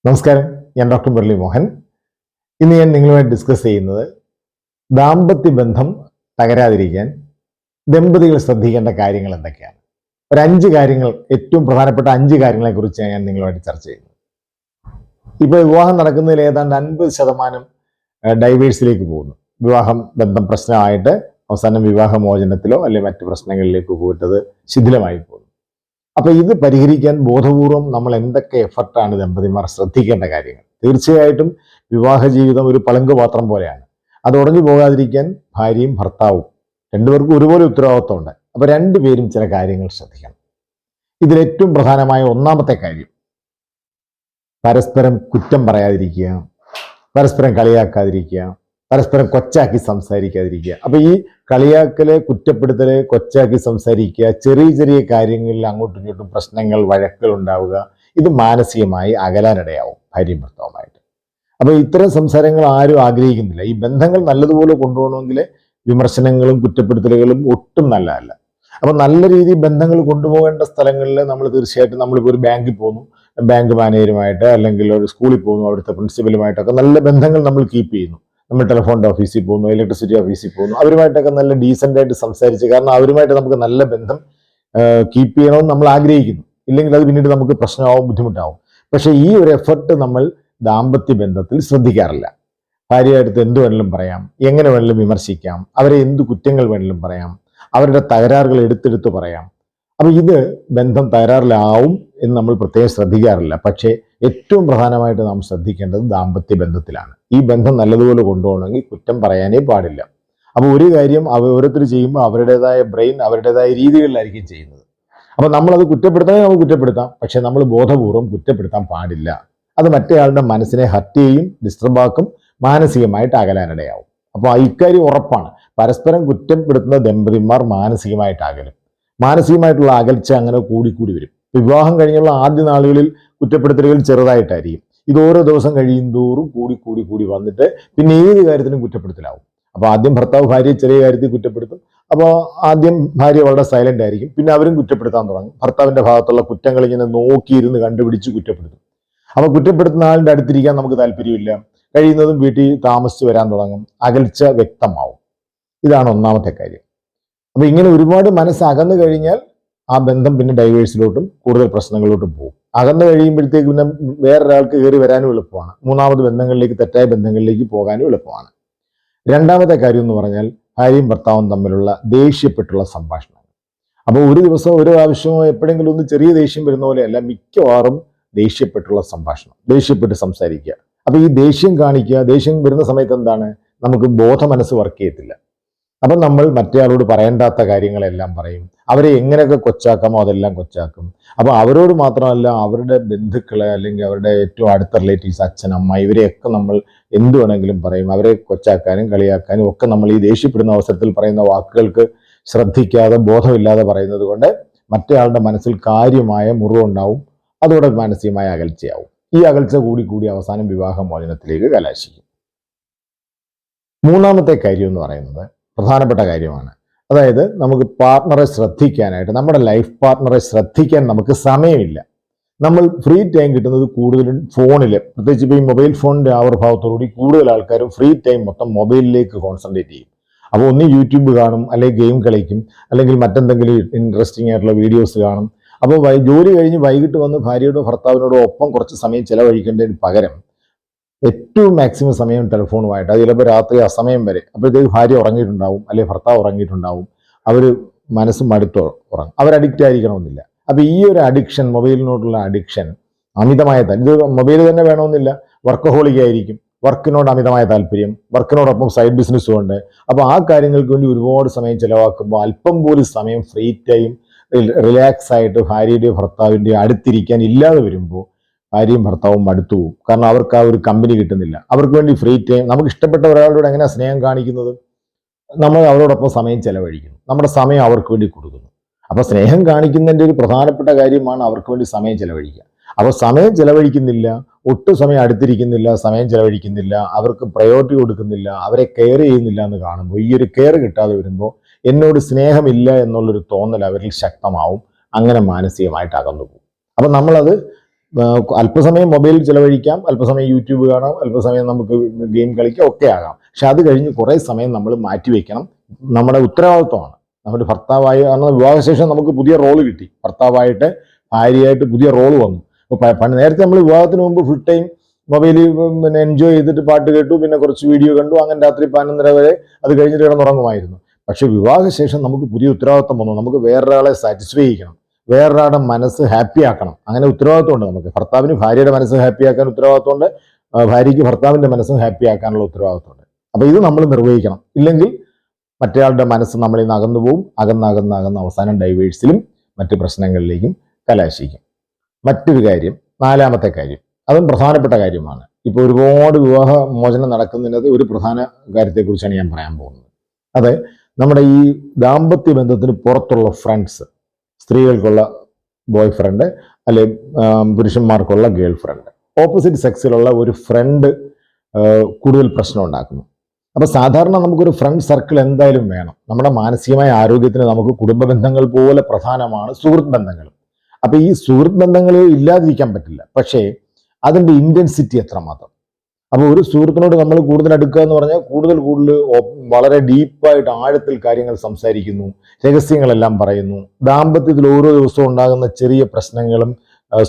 നമസ്കാരം, ഞാൻ ഡോക്ടർ മുരളി മോഹൻ. ഇന്ന് ഞാൻ നിങ്ങളുമായി ഡിസ്കസ് ചെയ്യുന്നത് ദാമ്പത്യ ബന്ധം തകരാതിരിക്കാൻ ദമ്പതികൾ ശ്രദ്ധിക്കേണ്ട കാര്യങ്ങൾ എന്തൊക്കെയാണ്. ഒരു 5 കാര്യങ്ങൾ, ഏറ്റവും പ്രധാനപ്പെട്ട 5 കാര്യങ്ങളെ കുറിച്ച് ഞാൻ നിങ്ങളുമായിട്ട് ചർച്ച ചെയ്യുന്നത്. ഇപ്പോൾ വിവാഹം നടക്കുന്നതിൽ ഏതാണ്ട് 50% ഡൈവേഴ്സിലേക്ക് പോകുന്നു. വിവാഹം ബന്ധം പ്രശ്നമായിട്ട് അവസാനം വിവാഹമോചനത്തിലോ അല്ലെങ്കിൽ മറ്റു പ്രശ്നങ്ങളിലേക്ക് പോയിട്ടത് ശിഥിലമായി പോകുന്നു. അപ്പൊ ഇത് പരിഹരിക്കാൻ ബോധപൂർവം നമ്മൾ എന്തൊക്കെ എഫർട്ടാണ് ദമ്പതിമാർ ശ്രദ്ധിക്കേണ്ട കാര്യങ്ങൾ. തീർച്ചയായിട്ടും വിവാഹ ജീവിതം ഒരു പളുങ്ക് പാത്രം പോലെയാണ്. അത് ഉടഞ്ഞു പോകാതിരിക്കാൻ ഭാര്യയും ഭർത്താവും രണ്ടുപേർക്കും ഒരുപോലെ ഉത്തരവാദിത്വമുണ്ട്. അപ്പൊ രണ്ടുപേരും ചില കാര്യങ്ങൾ ശ്രദ്ധിക്കണം. ഇതിലേറ്റവും പ്രധാനമായ ഒന്നാമത്തെ കാര്യം, പരസ്പരം കുറ്റം പറയാതിരിക്കുക, പരസ്പരം കളിയാക്കാതിരിക്കുക, പരസ്പരം കൊച്ചാക്കി സംസാരിക്കാതിരിക്കുക. അപ്പൊ ഈ കളിയാക്കല്, കുറ്റപ്പെടുത്തല്, കൊച്ചാക്കി സംസാരിക്കുക, ചെറിയ ചെറിയ കാര്യങ്ങളിൽ അങ്ങോട്ടും ഇങ്ങോട്ടും പ്രശ്നങ്ങൾ, വഴക്കുകൾ ഉണ്ടാവുക, ഇത് മാനസികമായി അകലാനിടയാവും ഭാര്യയും ഭർത്താവുമായിട്ട്. അപ്പൊ ഇത്തരം സംസാരങ്ങൾ ആരും ആഗ്രഹിക്കുന്നില്ല. ഈ ബന്ധങ്ങൾ നല്ലതുപോലെ കൊണ്ടുപോകണമെങ്കിൽ വിമർശനങ്ങളും കുറ്റപ്പെടുത്തലുകളും ഒട്ടും നല്ലതല്ല. അപ്പൊ നല്ല രീതിയിൽ ബന്ധങ്ങൾ കൊണ്ടുപോകേണ്ട സ്ഥലങ്ങളിൽ നമ്മൾ തീർച്ചയായിട്ടും, നമ്മളിപ്പോൾ ഒരു ബാങ്കിൽ പോകുന്നു, ബാങ്ക് മാനേജരുമായിട്ട് അല്ലെങ്കിൽ ഒരു സ്കൂളിൽ പോകുന്നു, അവിടുത്തെ പ്രിൻസിപ്പലുമായിട്ടൊക്കെ നല്ല ബന്ധങ്ങൾ നമ്മൾ കീപ്പ് ചെയ്യുന്നു. നമ്മൾ ടെലിഫോണിന്റെ ഓഫീസിൽ പോകുന്നു, ഇലക്ട്രിസിറ്റി ഓഫീസിൽ പോകുന്നു, അവരുമായിട്ടൊക്കെ നല്ല ഡീസൻ്റ് ആയിട്ട് സംസാരിച്ച്, കാരണം അവരുമായിട്ട് നമുക്ക് നല്ല ബന്ധം കീപ്പ് ചെയ്യണമെന്ന് നമ്മൾ ആഗ്രഹിക്കുന്നു. ഇല്ലെങ്കിൽ അത് പിന്നീട് നമുക്ക് പ്രശ്നമാവും, ബുദ്ധിമുട്ടാവും. പക്ഷെ ഈ ഒരു എഫർട്ട് നമ്മൾ ദാമ്പത്യ ബന്ധത്തിൽ ശ്രദ്ധിക്കാറില്ല. ഭാര്യയായിട്ട് എന്ത് വേണമെങ്കിലും പറയാം, എങ്ങനെ വേണമെങ്കിലും വിമർശിക്കാം, അവരെ എന്ത് കുറ്റങ്ങൾ വേണമെങ്കിലും പറയാം, അവരുടെ തകരാറുകൾ എടുത്തെടുത്ത് പറയാം. അപ്പൊ ഇത് ബന്ധം തകരാറിലാവും എന്ന് നമ്മൾ പ്രത്യേകം ശ്രദ്ധിക്കാറില്ല. പക്ഷേ ഏറ്റവും പ്രധാനമായിട്ട് നാം ശ്രദ്ധിക്കേണ്ടത് ദാമ്പത്യ ബന്ധത്തിലാണ്. ഈ ബന്ധം നല്ലതുപോലെ കൊണ്ടുപോകണമെങ്കിൽ കുറ്റം പറയാനേ പാടില്ല. അപ്പോൾ ഒരു കാര്യം ഓരോരുത്തർ ചെയ്യുമ്പോൾ അവരുടേതായ ബ്രെയിൻ അവരുടേതായ രീതികളിലായിരിക്കും ചെയ്യുന്നത്. അപ്പോൾ നമ്മളത് കുറ്റപ്പെടുത്തണേ നമുക്ക് കുറ്റപ്പെടുത്താം, പക്ഷെ നമ്മൾ ബോധപൂർവം കുറ്റപ്പെടുത്താൻ പാടില്ല. അത് മറ്റേയാളുടെ മനസ്സിനെ ഹർട്ട് ചെയ്യും, ഡിസ്റ്റർബാക്കും, മാനസികമായിട്ട് അകലാനിടയാവും. അപ്പോൾ ഇക്കാര്യം ഉറപ്പാണ്. പരസ്പരം കുറ്റപ്പെടുത്തുന്ന ദമ്പതിമാർ മാനസികമായിട്ട് അകലും. മാനസികമായിട്ടുള്ള അകൽച്ച അങ്ങനെ കൂടിക്കൂടി വരും. വിവാഹം കഴിഞ്ഞുള്ള ആദ്യ നാളുകളിൽ കുറ്റപ്പെടുത്തലുകൾ ചെറുതായിട്ടായിരിക്കും. ഇത് ഓരോ ദിവസം കഴിയും തോറും കൂടി വന്നിട്ട് പിന്നെ ഏത് കാര്യത്തിനും കുറ്റപ്പെടുത്തലാവും. അപ്പോൾ ആദ്യം ഭർത്താവ് ഭാര്യയെ ചെറിയ കാര്യത്തിൽ കുറ്റപ്പെടുത്തും. അപ്പോൾ ആദ്യം ഭാര്യ വളരെ സൈലന്റ് ആയിരിക്കും, പിന്നെ അവരും കുറ്റപ്പെടുത്താൻ തുടങ്ങും. ഭർത്താവിന്റെ ഭാഗത്തുള്ള കുറ്റങ്ങൾ ഇങ്ങനെ നോക്കിയിരുന്ന് കണ്ടുപിടിച്ച് കുറ്റപ്പെടുത്തും. അപ്പോൾ കുറ്റപ്പെടുത്തുന്ന ആളിന്റെ അടുത്തിരിക്കാൻ നമുക്ക് താല്പര്യമില്ല. കഴിയുന്നതും വീട്ടിൽ താമസിച്ച് വരാൻ തുടങ്ങും. അകൽച്ച വ്യക്തമാവും. ഇതാണ് ഒന്നാമത്തെ കാര്യം. അപ്പൊ ഇങ്ങനെ ഒരുപാട് മനസ്സ് അകന്നു കഴിഞ്ഞാൽ ആ ബന്ധം പിന്നെ ഡൈവേഴ്സിലോട്ടും കൂടുതൽ പ്രശ്നങ്ങളിലോട്ടും പോകും. അകന്നു കഴിയുമ്പോഴത്തേക്ക് പിന്നെ വേറൊരാൾക്ക് കയറി വരാനും എളുപ്പമാണ്. മൂന്നാമത് ബന്ധങ്ങളിലേക്ക്, തെറ്റായ ബന്ധങ്ങളിലേക്ക് പോകാനും എളുപ്പമാണ്. രണ്ടാമത്തെ കാര്യം എന്ന് പറഞ്ഞാൽ ഭാര്യയും ഭർത്താവും തമ്മിലുള്ള ദേഷ്യപ്പെട്ടുള്ള സംഭാഷണങ്ങൾ. അപ്പോൾ ഒരു ദിവസം ഒരു പ്രാവശ്യമോ എപ്പോഴെങ്കിലും ഒന്ന് ചെറിയ ദേഷ്യം വരുന്ന പോലെയല്ല, മിക്കവാറും ദേഷ്യപ്പെട്ടുള്ള സംഭാഷണം, ദേഷ്യപ്പെട്ട് സംസാരിക്കുക. അപ്പൊ ഈ ദേഷ്യം കാണിക്കുക, ദേഷ്യം വരുന്ന സമയത്ത് എന്താണ്, നമുക്ക് ബോധ മനസ്സ് വർക്ക് ചെയ്യത്തില്ല. അപ്പം നമ്മൾ മറ്റേയാളോട് പറയേണ്ടാത്ത കാര്യങ്ങളെല്ലാം പറയും. അവരെ എങ്ങനെയൊക്കെ കൊച്ചാക്കാമോ അതെല്ലാം കൊച്ചാക്കും. അപ്പോൾ അവരോട് മാത്രമല്ല, അവരുടെ ബന്ധുക്കളെ അല്ലെങ്കിൽ അവരുടെ ഏറ്റവും അടുത്ത റിലേറ്റീവ്സ്, അച്ഛൻ, അമ്മ, ഇവരെയൊക്കെ നമ്മൾ എന്ത് വേണമെങ്കിലും പറയും. അവരെ കൊച്ചാക്കാനും കളിയാക്കാനും ഒക്കെ നമ്മൾ ഈ ദേഷ്യപ്പെടുന്ന അവസരത്തിൽ പറയുന്ന വാക്കുകൾക്ക് ശ്രദ്ധിക്കാതെ, ബോധമില്ലാതെ പറയുന്നത് കൊണ്ട് മറ്റേയാളുടെ മനസ്സിൽ കാര്യമായ മുറിവുണ്ടാവും. അതോടെ മാനസികമായ അകൽച്ചയാവും. ഈ അകൽച്ച കൂടി അവസാനം വിവാഹമോചനത്തിലേക്ക് കലാശിക്കും. മൂന്നാമത്തെ കാര്യം എന്ന് പറയുന്നത് പ്രധാനപ്പെട്ട കാര്യമാണ്. അതായത് നമുക്ക് പാർട്ട്ണറെ ശ്രദ്ധിക്കാനായിട്ട്, നമ്മുടെ ലൈഫ് പാർട്ട്ണറെ ശ്രദ്ധിക്കാൻ നമുക്ക് സമയമില്ല. നമ്മൾ ഫ്രീ ടൈം കിട്ടുന്നത് കൂടുതലും ഫോണിൽ, പ്രത്യേകിച്ച് ഇപ്പോൾ ഈ മൊബൈൽ ഫോണിൻ്റെ ആവിർഭാവത്തോടുകൂടി കൂടുതൽ ആൾക്കാരും ഫ്രീ ടൈം മൊത്തം മൊബൈലിലേക്ക് കോൺസെൻട്രേറ്റ് ചെയ്യും. അപ്പോൾ ഒന്ന് യൂട്യൂബ് കാണും, അല്ലെങ്കിൽ ഗെയിം കളിക്കും, അല്ലെങ്കിൽ മറ്റെന്തെങ്കിലും ഇൻട്രസ്റ്റിംഗ് ആയിട്ടുള്ള വീഡിയോസ് കാണും. അപ്പോൾ ജോലി കഴിഞ്ഞ് വൈകിട്ട് വന്ന് ഭാര്യയോടോ ഭർത്താവിനോടോ ഒപ്പം കുറച്ച് സമയം ചിലവഴിക്കേണ്ടതിന് പകരം ഏറ്റവും മാക്സിമം സമയം ടെലിഫോണുമായിട്ട്, അത് ചിലപ്പോൾ രാത്രി അസമയം വരെ. അപ്പോഴത്തേക്ക് ഭാര്യ ഉറങ്ങിയിട്ടുണ്ടാവും, അല്ലെങ്കിൽ ഭർത്താവ് ഉറങ്ങിയിട്ടുണ്ടാവും. അവർ മനസ്സ് മടുത്ത് ഉറങ്ങും. അവർ അഡിക്റ്റ് ആയിരിക്കണമെന്നില്ല. അപ്പോൾ ഈ ഒരു അഡിക്ഷൻ, മൊബൈലിനോടുള്ള അഡിക്ഷൻ അമിതമായ ഇത് മൊബൈൽ തന്നെ വേണമെന്നില്ല, വർക്കഹോളിക് ആയിരിക്കും. വർക്കിനോട് അമിതമായ താല്പര്യം, വർക്കിനോടൊപ്പം സൈഡ് ബിസിനസ്സും ഉണ്ട്. അപ്പോൾ ആ കാര്യങ്ങൾക്ക് വേണ്ടി ഒരുപാട് സമയം ചിലവാക്കുമ്പോൾ അല്പം പോലും സമയം ഫ്രീ ടൈം റിലാക്സ് ആയിട്ട് ഭാര്യയുടെയോ ഭർത്താവിൻ്റെയോ അടുത്തിരിക്കാൻ ഇല്ലാതെ വരുമ്പോൾ ഭാര്യയും ഭർത്താവും മടുത്തു പോകും. കാരണം അവർക്ക് ആ ഒരു കമ്പനി കിട്ടുന്നില്ല. അവർക്ക് വേണ്ടി ഫ്രീ ടൈം, നമുക്ക് ഇഷ്ടപ്പെട്ട ഒരാളോട് എങ്ങനെയാണ് സ്നേഹം കാണിക്കുന്നത്, നമ്മൾ അവരോടൊപ്പം സമയം ചെലവഴിക്കുന്നു, നമ്മുടെ സമയം അവർക്ക് വേണ്ടി കൊടുക്കുന്നു. അപ്പോൾ സ്നേഹം കാണിക്കുന്നതിൻ്റെ ഒരു പ്രധാനപ്പെട്ട കാര്യമാണ് അവർക്ക് വേണ്ടി സമയം ചെലവഴിക്കുക. അപ്പോൾ സമയം ചെലവഴിക്കുന്നില്ല, ഒട്ടും സമയം അടുത്തിരിക്കുന്നില്ല, സമയം ചെലവഴിക്കുന്നില്ല, അവർക്ക് പ്രയോറിറ്റി കൊടുക്കുന്നില്ല, അവരെ കെയർ ചെയ്യുന്നില്ല എന്ന് കാണുമ്പോൾ, ഈ ഒരു കെയർ കിട്ടാതെ വരുമ്പോൾ എന്നോട് സ്നേഹമില്ല എന്നുള്ളൊരു തോന്നൽ അവരിൽ ശക്തമാവും. അങ്ങനെ മാനസികമായിട്ട് അകന്നു പോകും. അപ്പം നമ്മളത് അല്പസമയം മൊബൈൽ ചിലവഴിക്കാം, അല്പസമയം യൂട്യൂബ് കാണാം, അല്പസമയം നമുക്ക് ഗെയിം കളിക്കാം, ഒക്കെ ആകാം. പക്ഷെ അത് കഴിഞ്ഞ് കുറേ സമയം നമ്മൾ മാറ്റിവെക്കണം. നമ്മുടെ ഉത്തരവാദിത്വമാണ്. നമ്മുടെ ഭർത്താവായി, കാരണം വിവാഹശേഷം നമുക്ക് പുതിയ റോള് കിട്ടി, ഭർത്താവായിട്ട് ഭാര്യയായിട്ട് പുതിയ റോള് വന്നു. അപ്പോൾ നേരത്തെ നമ്മൾ വിവാഹത്തിന് മുമ്പ് ഫുൾ ടൈം മൊബൈലിൽ പിന്നെ എൻജോയ് ചെയ്തിട്ട് പാട്ട് കേട്ടു, പിന്നെ കുറച്ച് വീഡിയോ കണ്ടു, അങ്ങനെ രാത്രി 11:30 വരെ അത് കഴിഞ്ഞിട്ട് കിടന്നുറങ്ങുമായിരുന്നു. പക്ഷെ വിവാഹശേഷം നമുക്ക് പുതിയ ഉത്തരവാദിത്വം വന്നു. നമുക്ക് വേറൊരാളെ സാറ്റിസ്ഫൈ ചെയ്യണം, വേറൊരാളുടെ മനസ്സ് ഹാപ്പി ആക്കണം. അങ്ങനെ ഉത്തരവാദിത്വമുണ്ട് നമുക്ക്. ഭർത്താവിന് ഭാര്യയുടെ മനസ്സ് ഹാപ്പി ആക്കാൻ ഉത്തരവാദിത്വമുണ്ട്, ഭാര്യയ്ക്ക് ഭർത്താവിൻ്റെ മനസ്സും ഹാപ്പി ആക്കാനുള്ള ഉത്തരവാദിത്വമുണ്ട്. അപ്പോൾ ഇത് നമ്മൾ നിർവഹിക്കണം. ഇല്ലെങ്കിൽ മറ്റേയാളുടെ മനസ്സ് നമ്മളിൽ നിന്ന് അകന്നു പോവും, അകന്ന് അവസാനം ഡൈവേഴ്സിലും മറ്റ് പ്രശ്നങ്ങളിലേക്കും കലാശിക്കും. മറ്റൊരു കാര്യം, 4-മത്തെ കാര്യം, അതും പ്രധാനപ്പെട്ട കാര്യമാണ്. ഇപ്പോൾ ഒരുപാട് വിവാഹ മോചനം നടക്കുന്നതിനകത്ത് ഒരു പ്രധാന കാര്യത്തെക്കുറിച്ചാണ് ഞാൻ പറയാൻ പോകുന്നത്. അത് നമ്മുടെ ഈ ദാമ്പത്യ ബന്ധത്തിന് പുറത്തുള്ള ഫ്രണ്ട്സ്, സ്ത്രീകൾക്കുള്ള ബോയ് ഫ്രണ്ട്, അല്ലെ പുരുഷന്മാർക്കുള്ള ഗേൾ ഫ്രണ്ട്, ഓപ്പോസിറ്റ് സെക്സിലുള്ള ഒരു ഫ്രണ്ട് കൂടുതൽ പ്രശ്നം ഉണ്ടാക്കുന്നു. അപ്പോൾ സാധാരണ നമുക്കൊരു ഫ്രണ്ട് സർക്കിൾ എന്തായാലും വേണം. നമ്മുടെ മാനസികമായ ആരോഗ്യത്തിന് നമുക്ക് കുടുംബ ബന്ധങ്ങൾ പോലെ പ്രധാനമാണ് സുഹൃത്ത് ബന്ധങ്ങൾ. അപ്പോൾ ഈ സുഹൃത്ത് ബന്ധങ്ങൾ ഇല്ലാതിരിക്കാൻ പറ്റില്ല. പക്ഷേ അതിൻ്റെ ഇൻറ്റൻസിറ്റി എത്രമാത്രം. അപ്പോൾ ഒരു സുഹൃത്തിനോട് നമ്മൾ കൂടുതൽ അടുക്കുക എന്ന് പറഞ്ഞാൽ കൂടുതൽ വളരെ ഡീപ്പായിട്ട് ആഴത്തിൽ കാര്യങ്ങൾ സംസാരിക്കുന്നു, രഹസ്യങ്ങളെല്ലാം പറയുന്നു. ദാമ്പത്യത്തിൽ ഓരോ ദിവസവും ഉണ്ടാകുന്ന ചെറിയ പ്രശ്നങ്ങളും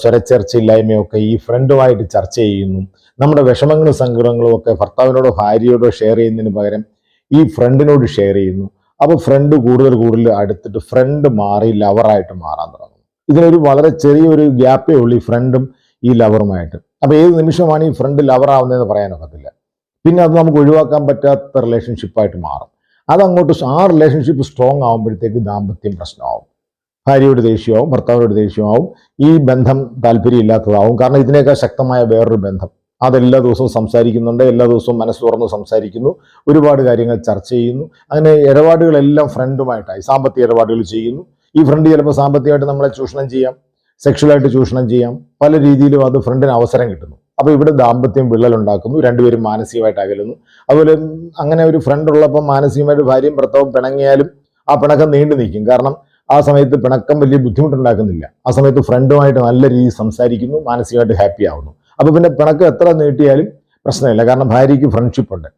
സ്വരച്ചേർച്ചയില്ലായ്മയും ഒക്കെ ഈ ഫ്രണ്ടുമായിട്ട് ചർച്ച ചെയ്യുന്നു. നമ്മുടെ വിഷമങ്ങളും സങ്കടങ്ങളും ഒക്കെ ഭർത്താവിനോടോ ഭാര്യയോടോ ഷെയർ ചെയ്യുന്നതിന് പകരം ഈ ഫ്രണ്ടിനോട് ഷെയർ ചെയ്യുന്നു. അപ്പോൾ ഫ്രണ്ട് കൂടുതൽ അടുത്തിട്ട് ഫ്രണ്ട് മാറി ലവറായിട്ട് മാറാൻ തുടങ്ങും. ഇതിനൊരു വളരെ ചെറിയൊരു ഗ്യാപ്പേ ഉള്ളൂ ഈ ഫ്രണ്ടും ഈ ലവറുമായിട്ട്. അപ്പോൾ ഏത് നിമിഷമാണ് ഈ ഫ്രണ്ട് ലവറാവുന്നതെന്ന് പറയാനൊക്കത്തില്ല. പിന്നെ അത് നമുക്ക് ഒഴിവാക്കാൻ പറ്റാത്ത റിലേഷൻഷിപ്പായിട്ട് മാറും. അതങ്ങോട്ട് ആ റിലേഷൻഷിപ്പ് സ്ട്രോങ് ആകുമ്പോഴത്തേക്ക് ദാമ്പത്യം പ്രശ്നമാവും. ഭാര്യയോട് ദേഷ്യമാവും, ഭർത്താവിനോട് ദേഷ്യമാവും, ഈ ബന്ധം താല്പര്യമില്ലാത്തതാവും. കാരണം ഇതിനേക്കാൾ ശക്തമായ വേറൊരു ബന്ധം, അതെല്ലാ ദിവസവും സംസാരിക്കുന്നുണ്ട്, എല്ലാ ദിവസവും മനസ്സ് തുറന്ന് സംസാരിക്കുന്നു, ഒരുപാട് കാര്യങ്ങൾ ചർച്ച ചെയ്യുന്നു. അങ്ങനെ ഇടപാടുകളെല്ലാം ഫ്രണ്ടുമായിട്ടായി, സാമ്പത്തിക ഇടപാടുകൾ ചെയ്യുന്നു. ഈ ഫ്രണ്ട് ചിലപ്പോൾ സാമ്പത്തികമായിട്ട് നമ്മളെ ചൂഷണം ചെയ്യാം, സെക്ഷുവലായിട്ട് ചൂഷണം ചെയ്യാം, പല രീതിയിലും അത് ഫ്രണ്ടിന് അവസരം കിട്ടുന്നു. അപ്പോൾ ഇവിടെ ദാമ്പത്യം വിള്ളലുണ്ടാക്കുന്നു, രണ്ടുപേരും മാനസികമായിട്ട് അകലുന്നു. അതുപോലെ അങ്ങനെ ഒരു ഫ്രണ്ട് ഉള്ളപ്പം മാനസികമായിട്ട് ഭാര്യയും ഭർത്താവും പിണങ്ങിയാലും ആ പിണക്കം നീണ്ടു നിൽക്കും. കാരണം ആ സമയത്ത് പിണക്കം വലിയ ബുദ്ധിമുട്ടുണ്ടാക്കുന്നില്ല. ആ സമയത്ത് ഫ്രണ്ടുമായിട്ട് നല്ല രീതിയിൽ സംസാരിക്കുന്നു, മാനസികമായിട്ട് ഹാപ്പി ആവുന്നു. അപ്പോൾ പിന്നെ പിണക്കം എത്ര നീട്ടിയാലും പ്രശ്നമില്ല, കാരണം ഭാര്യയ്ക്ക് ഫ്രണ്ട്ഷിപ്പ് ഉണ്ട്.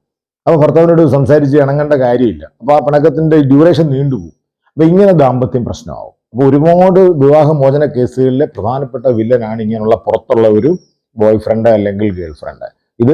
അപ്പോൾ ഭർത്താവിനോട് സംസാരിച്ച് ഇണങ്ങേണ്ട കാര്യമില്ല. അപ്പോൾ ആ പിണക്കത്തിൻ്റെ ഡ്യൂറേഷൻ നീണ്ടുപോകും. അപ്പോൾ ഇങ്ങനെ ദാമ്പത്യം പ്രശ്നമാവും. അപ്പോൾ ഒരുപാട് വിവാഹമോചന കേസുകളിലെ പ്രധാനപ്പെട്ട വില്ലനാണ് ഇങ്ങനെയുള്ള പുറത്തുള്ള ഒരു ബോയ് ഫ്രണ്ട് അല്ലെങ്കിൽ ഗേൾ ഫ്രണ്ട്. ഇത്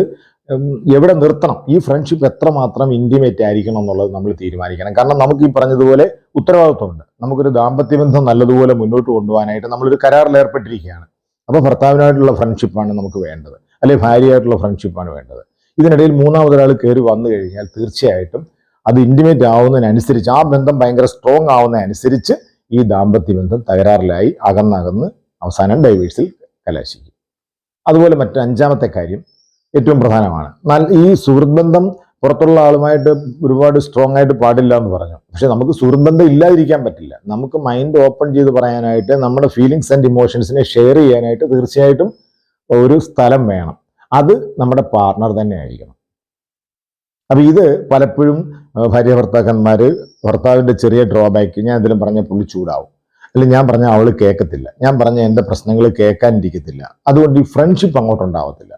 എവിടെ നിർത്തണം, ഈ ഫ്രണ്ട്ഷിപ്പ് എത്രമാത്രം ഇൻറ്റിമേറ്റ് ആയിരിക്കണം എന്നുള്ളത് നമ്മൾ തീരുമാനിക്കണം. കാരണം നമുക്ക് ഈ പറഞ്ഞതുപോലെ ഉത്തരവാദിത്വമുണ്ട്. നമുക്കൊരു ദാമ്പത്യ ബന്ധം നല്ലതുപോലെ മുന്നോട്ട് കൊണ്ടുപോകാനായിട്ട് നമ്മളൊരു കരാറിൽ ഏർപ്പെട്ടിരിക്കുകയാണ്. അപ്പോൾ ഭർത്താവിനായിട്ടുള്ള ഫ്രണ്ട്ഷിപ്പാണ് നമുക്ക് വേണ്ടത്, അല്ലെങ്കിൽ ഭാര്യയായിട്ടുള്ള ഫ്രണ്ട്ഷിപ്പാണ് വേണ്ടത്. ഇതിനിടയിൽ മൂന്നാമതൊരാൾ കയറി വന്നു കഴിഞ്ഞാൽ തീർച്ചയായിട്ടും അത് ഇൻറ്റിമേറ്റ് ആവുന്നതിനനുസരിച്ച്, ആ ബന്ധം ഭയങ്കര സ്ട്രോങ് ആവുന്നതിനനുസരിച്ച് ഈ ദാമ്പത്യ ബന്ധം തകരാറിലായി അകന്നകന്ന് അവസാനം ഡൈവേഴ്സിൽ കലാശിക്കും. അതുപോലെ മറ്റ് 5-മത്തെ കാര്യം ഏറ്റവും പ്രധാനമാണ്. ഈ സുഹൃത്ത് ബന്ധം പുറത്തുള്ള ആളുമായിട്ട് ഒരുപാട് സ്ട്രോങ് ആയിട്ട് പാടില്ല എന്ന് പറഞ്ഞു. പക്ഷെ നമുക്ക് സുഹൃത്ത് ബന്ധം ഇല്ലാതിരിക്കാൻ പറ്റില്ല. നമുക്ക് മൈൻഡ് ഓപ്പൺ ചെയ്ത് പറയാനായിട്ട്, നമ്മുടെ ഫീലിങ്സ് ആൻഡ് ഇമോഷൻസിനെ ഷെയർ ചെയ്യാനായിട്ട് തീർച്ചയായിട്ടും ഒരു സ്ഥലം വേണം. അത് നമ്മുടെ പാർട്ണർ തന്നെ ആയിരിക്കണം. അപ്പം ഇത് പലപ്പോഴും ഭാര്യ ഭർത്താക്കന്മാർ, ഭർത്താവിൻ്റെ ചെറിയ ഡ്രോബാക്ക്, ഞാൻ എന്തെങ്കിലും പറഞ്ഞാൽ പുള്ളി ചൂടാവും, അല്ലെങ്കിൽ ഞാൻ പറഞ്ഞാൽ അവൾ കേൾക്കത്തില്ല, ഞാൻ പറഞ്ഞ എൻ്റെ പ്രശ്നങ്ങൾ കേൾക്കാനിരിക്കത്തില്ല, അതുകൊണ്ട് ഈ ഫ്രണ്ട്ഷിപ്പ് അങ്ങോട്ടുണ്ടാവത്തില്ല.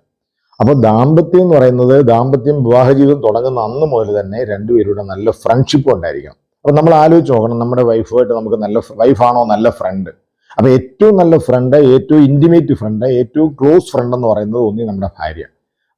അപ്പോൾ ദാമ്പത്യം എന്ന് പറയുന്നത്, ദാമ്പത്യം വിവാഹ ജീവിതം തുടങ്ങുന്ന അന്ന് മുതൽ തന്നെ രണ്ടുപേരുടെ നല്ല ഫ്രണ്ട്ഷിപ്പ് ഉണ്ടായിരിക്കണം. അപ്പോൾ നമ്മൾ ആലോചിച്ച് നോക്കണം, നമ്മുടെ വൈഫുമായിട്ട് നമുക്ക് നല്ല വൈഫാണോ നല്ല ഫ്രണ്ട്. അപ്പോൾ ഏറ്റവും നല്ല ഫ്രണ്ട്, ഏറ്റവും ഇൻറ്റിമേറ്റ് ഫ്രണ്ട്, ഏറ്റവും ക്ലോസ് ഫ്രണ്ട് എന്ന് പറയുന്നത് ഒന്നി നമ്മുടെ ഭാര്യ,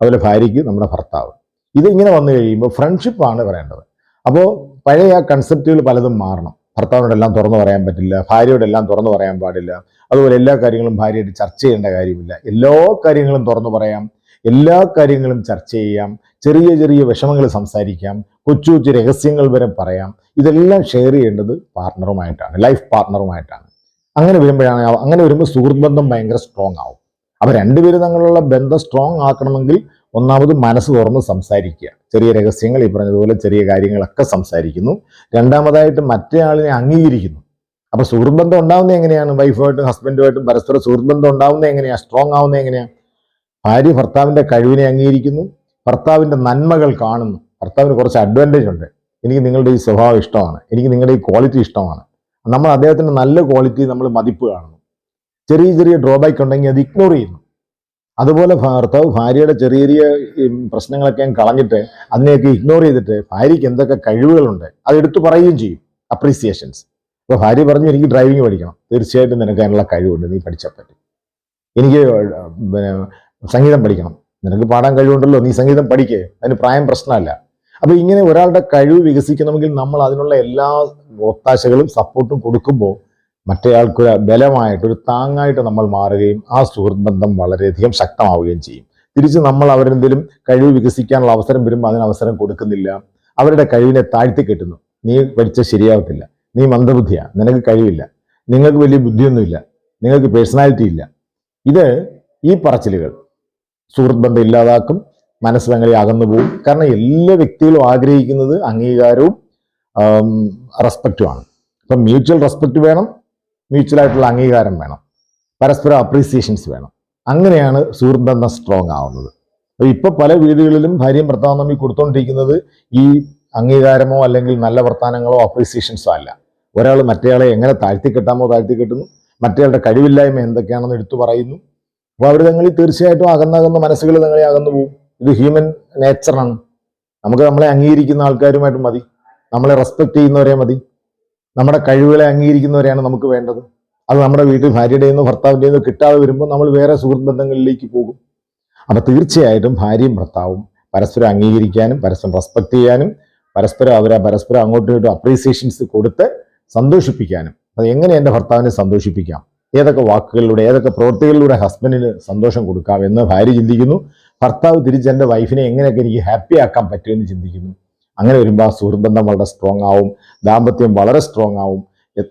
അതുപോലെ ഭാര്യയ്ക്ക് നമ്മുടെ ഭർത്താവ്. ഇതിങ്ങനെ വന്നു കഴിയുമ്പോൾ ഫ്രണ്ട്ഷിപ്പാണ് പറയേണ്ടത്. അപ്പോൾ പഴയ ആ കൺസെപ്റ്റുകൾ പലതും മാറണം. ഭർത്താവിനോടെല്ലാം തുറന്നു പറയാൻ പറ്റില്ല, ഭാര്യയോടെല്ലാം തുറന്നു പറയാൻ പാടില്ല. അതുപോലെ എല്ലാ കാര്യങ്ങളും ഭാര്യയായിട്ട് ചർച്ച ചെയ്യേണ്ട കാര്യമില്ല. എല്ലാ കാര്യങ്ങളും തുറന്നു പറയാം, എല്ലാ കാര്യങ്ങളും ചർച്ച ചെയ്യാം, ചെറിയ ചെറിയ വിഷമങ്ങൾ സംസാരിക്കാം, കൊച്ചു കൊച്ചു രഹസ്യങ്ങൾ വരെ പറയാം. ഇതെല്ലാം ഷെയർ ചെയ്യേണ്ടത് പാർട്ണറുമായിട്ടാണ്, ലൈഫ് പാർട്ണറുമായിട്ടാണ്. അങ്ങനെ വരുമ്പോൾ സുഹൃത്ത് ബന്ധം ഭയങ്കര സ്ട്രോങ് ആവും. അപ്പോൾ രണ്ടുപേരും തമ്മിലുള്ള ബന്ധം സ്ട്രോങ് ആക്കണമെങ്കിൽ ഒന്നാമത് മനസ്സ് തുറന്ന് സംസാരിക്കുക, ചെറിയ രഹസ്യങ്ങൾ, ഈ പറഞ്ഞതുപോലെ ചെറിയ കാര്യങ്ങളൊക്കെ സംസാരിക്കുന്നു. രണ്ടാമതായിട്ട് മറ്റേ ആളിനെ അംഗീകരിക്കുന്നു. അപ്പോൾ സുഹൃത്ത് ബന്ധം ഉണ്ടാവുന്നത് എങ്ങനെയാണ്? വൈഫുമായിട്ടും ഹസ്ബൻഡുമായിട്ടും പരസ്പര സുഹൃത്ത് ബന്ധം ഉണ്ടാവുന്നത് എങ്ങനെയാണ്, സ്ട്രോങ് ആവുന്നത് എങ്ങനെയാണ്? ഭാര്യ ഭർത്താവിൻ്റെ കഴിവിനെ അംഗീകരിക്കുന്നു, ഭർത്താവിൻ്റെ നന്മകൾ കാണുന്നു. ഭർത്താവിന് കുറച്ച് അഡ്വാൻറ്റേജ് ഉണ്ട്, എനിക്ക് നിങ്ങളുടെ ഈ സ്വഭാവം ഇഷ്ടമാണ്, എനിക്ക് നിങ്ങളുടെ ഈ ക്വാളിറ്റി ഇഷ്ടമാണ്. നമ്മൾ അദ്ദേഹത്തിൻ്റെ നല്ല ക്വാളിറ്റി നമ്മൾ മതിപ്പ് കാണുന്നു. ചെറിയ ചെറിയ ഡ്രോബാക്ക് ഉണ്ടെങ്കിൽ അത് ഇഗ്നോർ ചെയ്യുന്നു. അതുപോലെ ഭർത്താവ് ഭാര്യയുടെ ചെറിയ ചെറിയ പ്രശ്നങ്ങളൊക്കെ കളഞ്ഞിട്ട് അതിനെയൊക്കെ ഇഗ്നോർ ചെയ്തിട്ട് ഭാര്യയ്ക്ക് എന്തൊക്കെ കഴിവുകളുണ്ട് അത് എടുത്തു പറയുകയും ചെയ്യും. അപ്രീസിയേഷൻസ്. അപ്പോൾ ഭാര്യ പറഞ്ഞു, എനിക്ക് ഡ്രൈവിംഗ് പഠിക്കണം. തീർച്ചയായിട്ടും നിനക്ക് അതിനുള്ള കഴിവുണ്ട്, നീ പഠിച്ചാൽ പറ്റും. എനിക്ക് പിന്നെ സംഗീതം പഠിക്കണം, നിനക്ക് പാടാൻ കഴിവുണ്ടല്ലോ, നീ സംഗീതം പഠിക്കേ, അതിന് പ്രായം പ്രശ്നമല്ല. അപ്പൊ ഇങ്ങനെ ഒരാളുടെ കഴിവ് വികസിക്കണമെങ്കിൽ നമ്മൾ അതിനുള്ള എല്ലാ ഒത്താശകളും സപ്പോർട്ടും കൊടുക്കുമ്പോൾ മറ്റേയാൾക്ക് ഒരു ബലമായിട്ട്, ഒരു താങ്ങായിട്ട് നമ്മൾ മാറുകയും ആ സുഹൃത്ത് ബന്ധം വളരെയധികം ശക്തമാവുകയും ചെയ്യും. തിരിച്ച് നമ്മൾ അവരെന്തെങ്കിലും കഴിവ് വികസിക്കാനുള്ള അവസരം വരുമ്പോൾ അതിന് അവസരം കൊടുക്കുന്നില്ല, അവരുടെ കഴിവിനെ താഴ്ത്തി കെട്ടുന്നു. നീ പഠിച്ചാൽ ശരിയാവത്തില്ല, നീ മന്ദബുദ്ധിയാണ്, നിനക്ക് കഴിവില്ല, നിങ്ങൾക്ക് വലിയ ബുദ്ധിയൊന്നുമില്ല, നിങ്ങൾക്ക് പേഴ്സണാലിറ്റി ഇല്ല. ഇത് ഈ പറച്ചിലുകൾ സുഹൃത്ത് ബന്ധം ഇല്ലാതാക്കും, മനസ്സിലങ്ങനെ അകന്നു പോകും. കാരണം എല്ലാ വ്യക്തികളും ആഗ്രഹിക്കുന്നത് അംഗീകാരവും റെസ്പെക്റ്റുമാണ്. അപ്പം മ്യൂച്വൽ റെസ്പെക്റ്റ് വേണം, മ്യൂച്വലായിട്ടുള്ള അംഗീകാരം വേണം, പരസ്പരം അപ്രീസിയേഷൻസ് വേണം. അങ്ങനെയാണ് സുഹൃത്ത് ബന്ധം സ്ട്രോങ് ആവുന്നത്. അപ്പോൾ ഇപ്പോൾ പല വീടുകളിലും ഭാര്യയും ഭർത്താവും തമ്മിൽ കൊടുത്തോണ്ടിരിക്കുന്നത് ഈ അംഗീകാരമോ അല്ലെങ്കിൽ നല്ല വർത്തമാനങ്ങളോ അപ്രീസിയേഷൻസോ അല്ല. ഒരാൾ മറ്റേയാളെ എങ്ങനെ താഴ്ത്തിക്കെട്ടാമോ താഴ്ത്തിക്കെട്ടുന്നു, മറ്റേയാളുടെ കഴിവില്ലായ്മ എന്തൊക്കെയാണെന്ന് എടുത്തു പറയുന്നു. അപ്പോൾ അവർ തങ്ങളിൽ തീർച്ചയായിട്ടും അകന്നകന്ന മനസ്സുകൾ തങ്ങളെ അകന്നു പോകും. ഇത് ഹ്യൂമൻ നേച്ചറാണ്. നമുക്ക് നമ്മളെ അംഗീകരിക്കുന്ന ആൾക്കാരുമായിട്ട് മതി, നമ്മളെ റെസ്പെക്ട് ചെയ്യുന്നവരെ മതി, നമ്മുടെ കഴിവുകളെ അംഗീകരിക്കുന്നവരെയാണ് നമുക്ക് വേണ്ടത്. അത് നമ്മുടെ വീട്ടിൽ ഭാര്യയുടെയിൽ നിന്നോ ഭർത്താവിൻ്റെ നിന്നോ കിട്ടാതെ വരുമ്പോൾ നമ്മൾ വേറെ സുഹൃത്ത് ബന്ധങ്ങളിലേക്ക് പോകും. അപ്പം തീർച്ചയായിട്ടും ഭാര്യയും ഭർത്താവും പരസ്പരം അംഗീകരിക്കാനും പരസ്പരം റെസ്പെക്ട് ചെയ്യാനും പരസ്പരം അങ്ങോട്ടും ഇങ്ങോട്ടും അപ്രീസിയേഷൻസ് കൊടുത്ത് സന്തോഷിപ്പിക്കാനും. അത് എങ്ങനെ എൻ്റെ ഭർത്താവിനെ സന്തോഷിപ്പിക്കാം, ഏതൊക്കെ വാക്കുകളിലൂടെ ഏതൊക്കെ പ്രവൃത്തികളിലൂടെ ഹസ്ബൻഡിന് സന്തോഷം കൊടുക്കാം എന്ന് ഭാര്യ ചിന്തിക്കുന്നു. ഭർത്താവ് തിരിച്ച് എൻ്റെ വൈഫിനെ എങ്ങനെയൊക്കെ എനിക്ക് ഹാപ്പി ആക്കാൻ പറ്റുമെന്ന് ചിന്തിക്കുന്നു. അങ്ങനെ വരുമ്പോൾ ആ സുഹൃത്ത് ബന്ധം വളരെ സ്ട്രോങ് ആവും, ദാമ്പത്യം വളരെ സ്ട്രോങ് ആവും.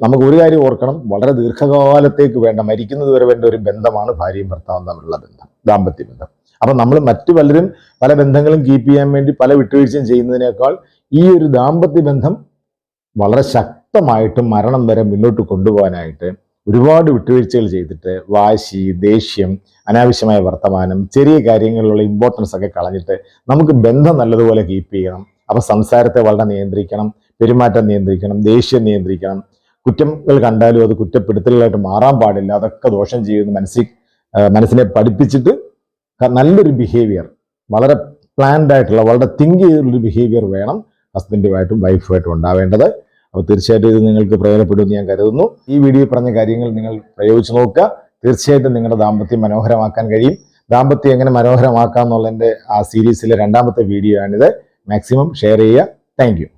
നമുക്ക് ഒരു കാര്യം ഓർക്കണം, വളരെ ദീർഘകാലത്തേക്ക് വേണ്ട, മരിക്കുന്നത് വരെ വേണ്ട ഒരു ബന്ധമാണ് ഭാര്യയും ഭർത്താവും തമ്മിലുള്ള ബന്ധം, ദാമ്പത്യ ബന്ധം. അപ്പം നമ്മൾ മറ്റു പലരും പല ബന്ധങ്ങളും കീപ്പ് ചെയ്യാൻ വേണ്ടി പല വിട്ടുവീഴ്ചയും ചെയ്യുന്നതിനേക്കാൾ ഈ ഒരു ദാമ്പത്യ ബന്ധം വളരെ ശക്തമായിട്ട് മരണം വരെ മുന്നോട്ട് കൊണ്ടുപോകാനായിട്ട് ഒരുപാട് വിട്ടുവീഴ്ചകൾ ചെയ്തിട്ട് വാശി, ദേഷ്യം, അനാവശ്യമായ വർത്തമാനം, ചെറിയ കാര്യങ്ങളിലുള്ള ഇമ്പോർട്ടൻസ് ഒക്കെ കളഞ്ഞിട്ട് നമുക്ക് ബന്ധം നല്ലതുപോലെ കീപ്പ് ചെയ്യണം. അപ്പം സംസാരത്തെ വളരെ നിയന്ത്രിക്കണം, പെരുമാറ്റം നിയന്ത്രിക്കണം, ദേഷ്യം നിയന്ത്രിക്കണം. കുറ്റങ്ങൾ കണ്ടാലും അത് കുറ്റപ്പെടുത്തലുകളായിട്ട് മാറാൻ പാടില്ല, അതൊക്കെ ദോഷം ചെയ്യുന്ന മനസ്സിനെ പഠിപ്പിച്ചിട്ട് നല്ലൊരു ബിഹേവിയർ, വളരെ പ്ലാൻഡ് ആയിട്ടുള്ള, വളരെ തിങ്ക് ചെയ്തിട്ടുള്ളൊരു ബിഹേവിയർ വേണം ഹസ്ബൻഡുമായിട്ടും വൈഫുമായിട്ടും ഉണ്ടാവേണ്ടത്. അപ്പോൾ തീർച്ചയായിട്ടും ഇത് നിങ്ങൾക്ക് പ്രയോജനപ്പെടുമെന്ന് ഞാൻ കരുതുന്നു. ഈ വീഡിയോയിൽ പറഞ്ഞ കാര്യങ്ങൾ നിങ്ങൾ പ്രയോഗിച്ച് നോക്കുക. തീർച്ചയായിട്ടും നിങ്ങളുടെ ദാമ്പത്യം മനോഹരമാക്കാൻ കഴിയും. ദാമ്പത്യം എങ്ങനെ മനോഹരമാക്കാം എന്നുള്ളതിൻ്റെ ആ സീരീസിലെ 2ാമത്തെ വീഡിയോ ആണിത്. മാക്സിമം ഷെയർ ചെയ്യുക. Thank you.